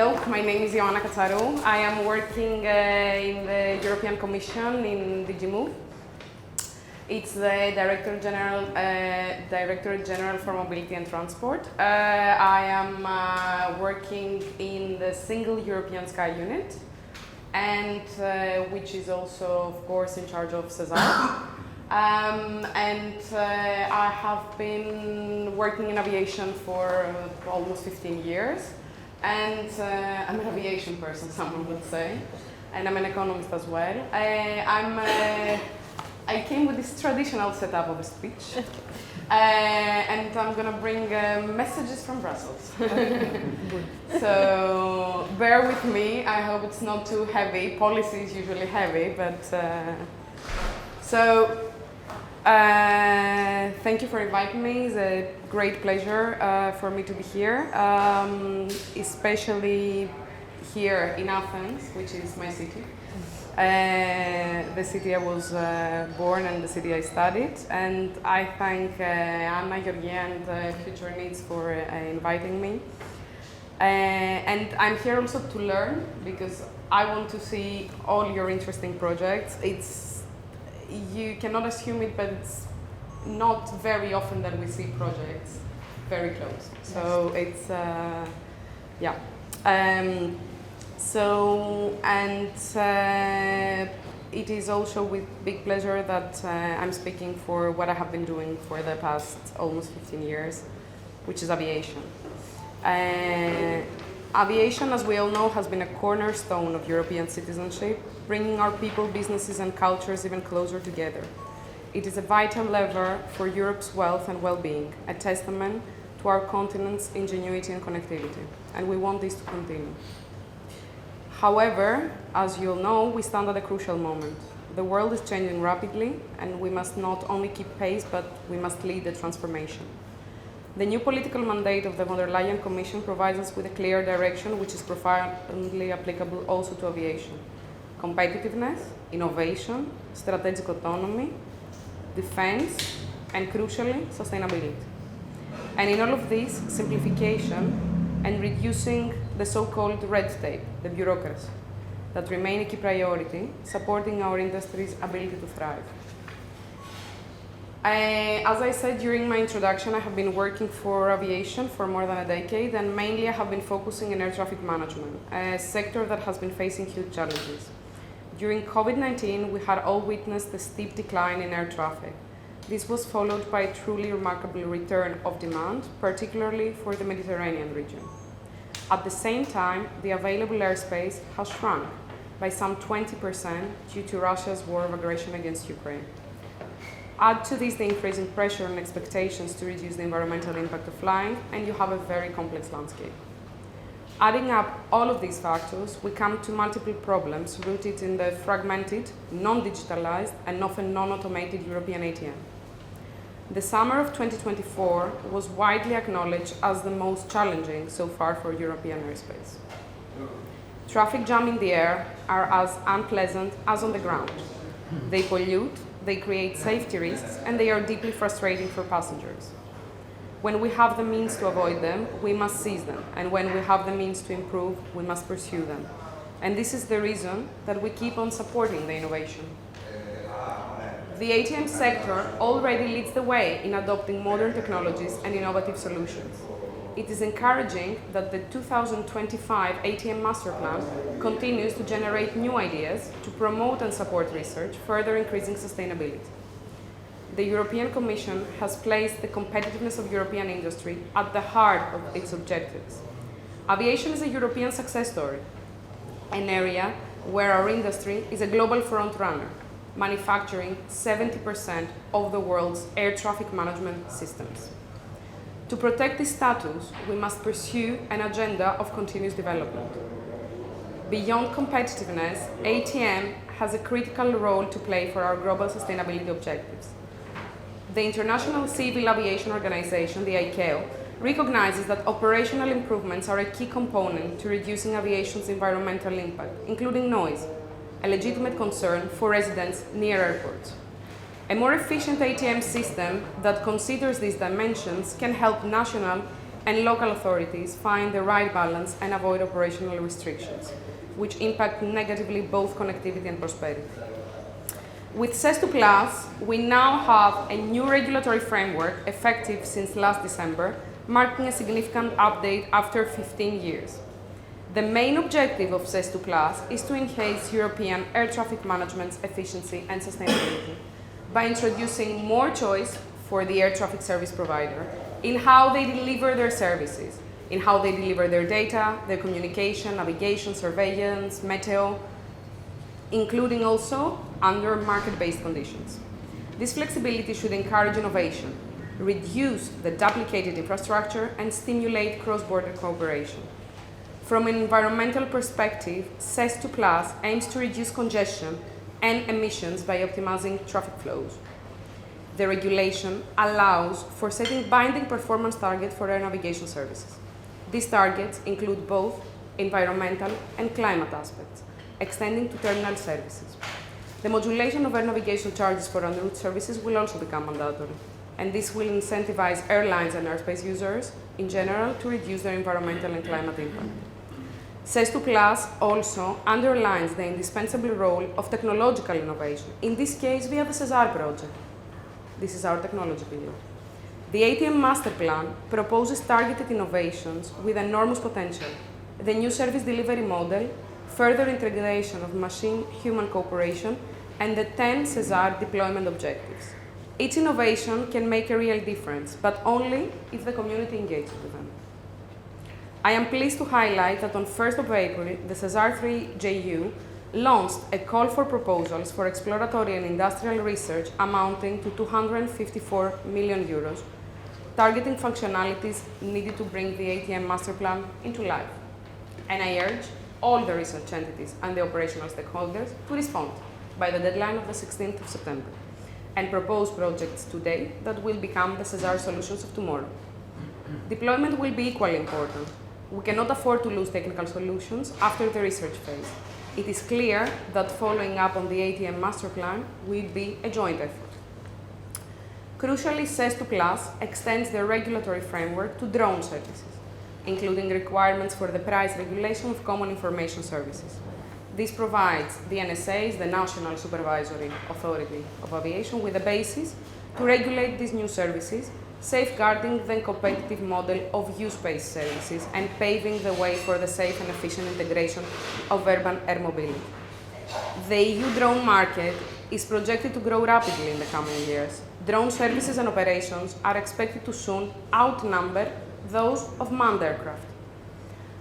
Hello, my name is Ioanna Katsarou. I am working in the European Commission in DG Move. It's the Director General for Mobility and Transport. I am working in the Single European Sky Unit, and which is also, of course, in charge of SESAR. I have been working in aviation for almost 15 years. And I'm an aviation person, someone would say, and I'm an economist as well. I came with this traditional setup of a speech, and I'm going to bring messages from Brussels. So bear with me. I hope it's not too heavy. Policy is usually heavy, but thank you for inviting me. It's a great pleasure for me to be here, especially here in Athens, which is my city. The city I was born and the city I studied. And I thank Anna, Georgia, and Future Needs for inviting me. And I'm here also to learn, because I want to see all your interesting projects. You cannot assume it, but it's not very often that we see projects very close. So it's, yeah. It is also with big pleasure that I'm speaking for what I have been doing for the past almost 15 years, which is aviation. Aviation, as we all know, has been a cornerstone of European citizenship, bringing our people, businesses and cultures even closer together. It is a vital lever for Europe's wealth and well-being, a testament to our continent's ingenuity and connectivity, and we want this to continue. However, as you all know, we stand at a crucial moment. The world is changing rapidly, and we must not only keep pace, but we must lead the transformation. The new political mandate of the von der Leyen Commission provides us with a clear direction, which is profoundly applicable also to aviation. Competitiveness, innovation, strategic autonomy, defense, and crucially, sustainability. And in all of this, simplification and reducing the so-called red tape, the bureaucracy, that remain a key priority, supporting our industry's ability to thrive. As I said during my introduction, I have been working for aviation for more than a decade, and mainly I have been focusing on air traffic management, a sector that has been facing huge challenges. During COVID-19, we had all witnessed the steep decline in air traffic. This was followed by a truly remarkable return of demand, particularly for the Mediterranean region. At the same time, the available airspace has shrunk by some 20% due to Russia's war of aggression against Ukraine. Add to this the increasing pressure and expectations to reduce the environmental impact of flying, and you have a very complex landscape. Adding up all of these factors, we come to multiple problems rooted in the fragmented, non-digitalized, and often non-automated European ATM. The summer of 2024 was widely acknowledged as the most challenging so far for European airspace. Traffic jam in the air are as unpleasant as on the ground. They pollute, they create safety risks, and they are deeply frustrating for passengers. When we have the means to avoid them, we must seize them, and when we have the means to improve, we must pursue them. And this is the reason that we keep on supporting the innovation. The ATM sector already leads the way in adopting modern technologies and innovative solutions. It is encouraging that the 2025 ATM Master Plan continues to generate new ideas to promote and support research, further increasing sustainability. The European Commission has placed the competitiveness of European industry at the heart of its objectives. Aviation is a European success story, an area where our industry is a global frontrunner, manufacturing 70% of the world's air traffic management systems. To protect this status, we must pursue an agenda of continuous development. Beyond competitiveness, ATM has a critical role to play for our global sustainability objectives. The International Civil Aviation Organization, the ICAO, recognizes that operational improvements are a key component to reducing aviation's environmental impact, including noise, a legitimate concern for residents near airports. A more efficient ATM system that considers these dimensions can help national and local authorities find the right balance and avoid operational restrictions, which impact negatively both connectivity and prosperity. With SES2+, we now have a new regulatory framework effective since last December, marking a significant update after 15 years. The main objective of SES2+ is to enhance European air traffic management's efficiency and sustainability by introducing more choice for the air traffic service provider in how they deliver their services, in how they deliver their data, their communication, navigation, surveillance, meteo, including also under market-based conditions. This flexibility should encourage innovation, reduce the duplicated infrastructure, and stimulate cross-border cooperation. From an environmental perspective, SES2+ aims to reduce congestion and emissions by optimizing traffic flows. The regulation allows for setting binding performance targets for air navigation services. These targets include both environmental and climate aspects, extending to terminal services. The modulation of air navigation charges for en route services will also become mandatory, and this will incentivize airlines and airspace users in general to reduce their environmental and climate impact. SES2+ also underlines the indispensable role of technological innovation, in this case via the SESAR project. This is our technology pillar. The ATM Master Plan proposes targeted innovations with enormous potential, the new service delivery model, further integration of machine-human cooperation, and the 10 SESAR deployment objectives. Each innovation can make a real difference, but only if the community engages with them. I am pleased to highlight that on 1st of April, the SESAR 3JU launched a call for proposals for exploratory and industrial research amounting to 254 million euros, targeting functionalities needed to bring the ATM Master Plan into life. And I urge all the research entities and the operational stakeholders to respond by the deadline of the 16th of September and propose projects today that will become the SESAR solutions of tomorrow. Deployment will be equally important. We cannot afford to lose technical solutions after the research phase. It is clear that following up on the ATM Master Plan will be a joint effort. Crucially, SES2+ extends the regulatory framework to drone services, including requirements for the price regulation of common information services. This provides the NSAs, the National Supervisory Authority of Aviation, with a basis to regulate these new services, safeguarding the competitive model of use-based services and paving the way for the safe and efficient integration of urban air mobility. The EU drone market is projected to grow rapidly in the coming years. Drone services and operations are expected to soon outnumber those of manned aircraft.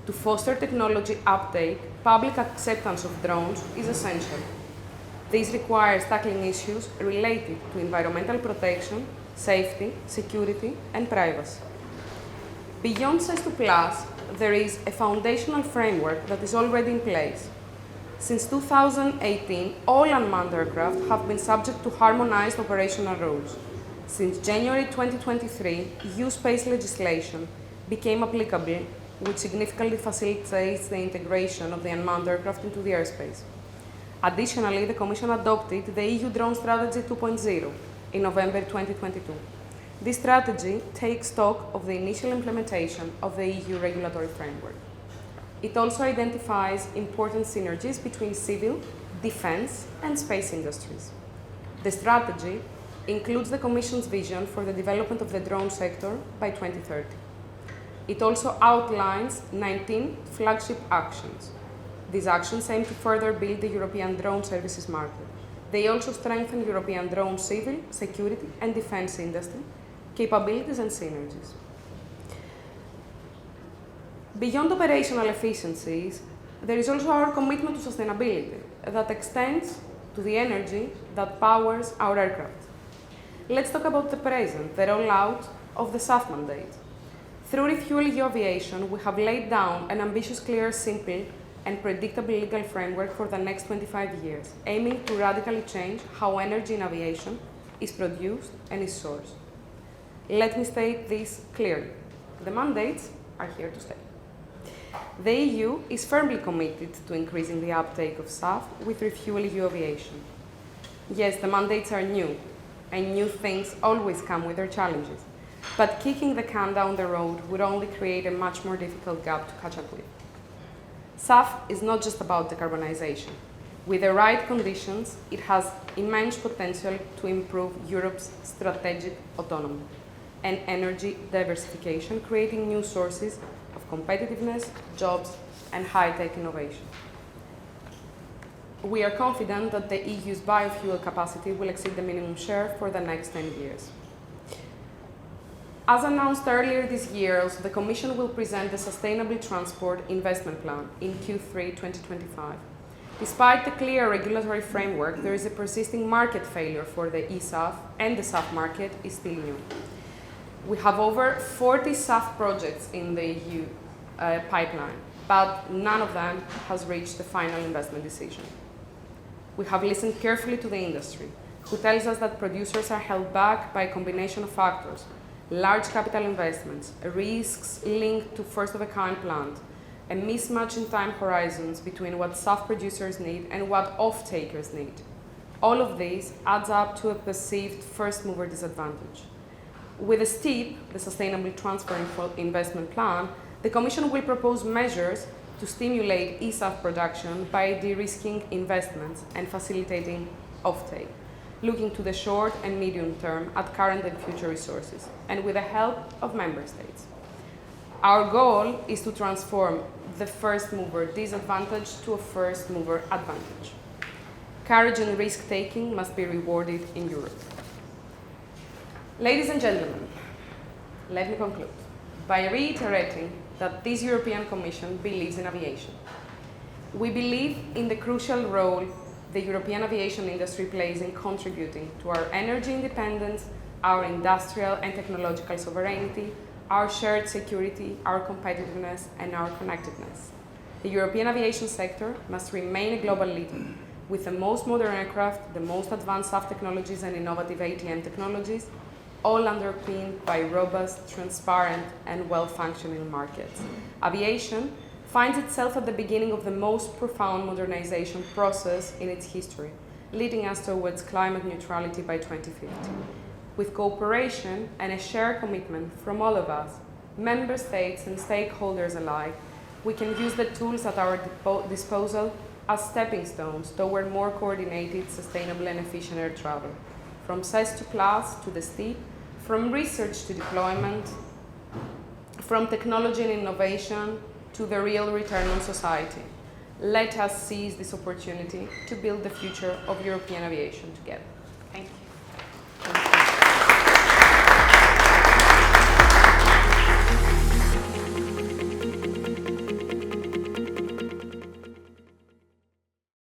To foster technology uptake, public acceptance of drones is essential. This requires tackling issues related to environmental protection, safety, security, and privacy. Beyond SES2+, there is a foundational framework that is already in place. Since 2018, all unmanned aircraft have been subject to harmonized operational rules. Since January 2023, EU space legislation became applicable, which significantly facilitates the integration of the unmanned aircraft into the airspace. Additionally, the Commission adopted the EU Drone Strategy 2.0 in November 2022. This strategy takes stock of the initial implementation of the EU regulatory framework. It also identifies important synergies between civil, defense, and space industries. The strategy includes the Commission's vision for the development of the drone sector by 2030. It also outlines 19 flagship actions. These actions aim to further build the European drone services market. They also strengthen European drone civil, security, and defense industry capabilities and synergies. Beyond operational efficiencies, there is also our commitment to sustainability that extends to the energy that powers our aircraft. Let's talk about the present, the rollout of the SAF mandate. Through RefuelEU Aviation, we have laid down an ambitious, clear, simple, and predictable legal framework for the next 25 years, aiming to radically change how energy in aviation is produced and is sourced. Let me state this clearly. The mandates are here to stay. The EU is firmly committed to increasing the uptake of SAF with RefuelEU Aviation. Yes, the mandates are new, and new things always come with their challenges. But kicking the can down the road would only create a much more difficult gap to catch up with. SAF is not just about decarbonization. With the right conditions, it has immense potential to improve Europe's strategic autonomy and energy diversification, creating new sources of competitiveness, jobs, and high-tech innovation. We are confident that the EU's biofuel capacity will exceed the minimum share for the next 10 years. As announced earlier this year, the Commission will present the Sustainable Transport Investment Plan in Q3 2025. Despite the clear regulatory framework, there is a persisting market failure for the eSAF, and the SAF market is still new. We have over 40 SAF projects in the EU pipeline, but none of them has reached the final investment decision. We have listened carefully to the industry, who tells us that producers are held back by a combination of factors: large capital investments, risks linked to first-of-a-kind plant, a mismatch in time horizons between what SAF producers need and what off-takers need. All of this adds up to a perceived first-mover disadvantage. With the STIP, the Sustainable Transport Investment Plan, the Commission will propose measures to stimulate eSAF production by de-risking investments and facilitating off-take, looking to the short and medium term at current and future resources, and with the help of member states. Our goal is to transform the first-mover disadvantage to a first-mover advantage. Courage and risk-taking must be rewarded in Europe. Ladies and gentlemen, let me conclude by reiterating that this European Commission believes in aviation. We believe in the crucial role the European aviation industry plays in contributing to our energy independence, our industrial and technological sovereignty, our shared security, our competitiveness, and our connectedness. The European aviation sector must remain a global leader, with the most modern aircraft, the most advanced SAF technologies, and innovative ATM technologies, all underpinned by robust, transparent, and well-functioning markets. Aviation finds itself at the beginning of the most profound modernization process in its history, leading us towards climate neutrality by 2050. With cooperation and a shared commitment from all of us, member states and stakeholders alike, we can use the tools at our disposal as stepping stones toward more coordinated, sustainable, and efficient air travel. From CES to Plus to the STIP, from research to deployment, from technology and innovation to the real return on society. Let us seize this opportunity to build the future of European aviation together. Thank you.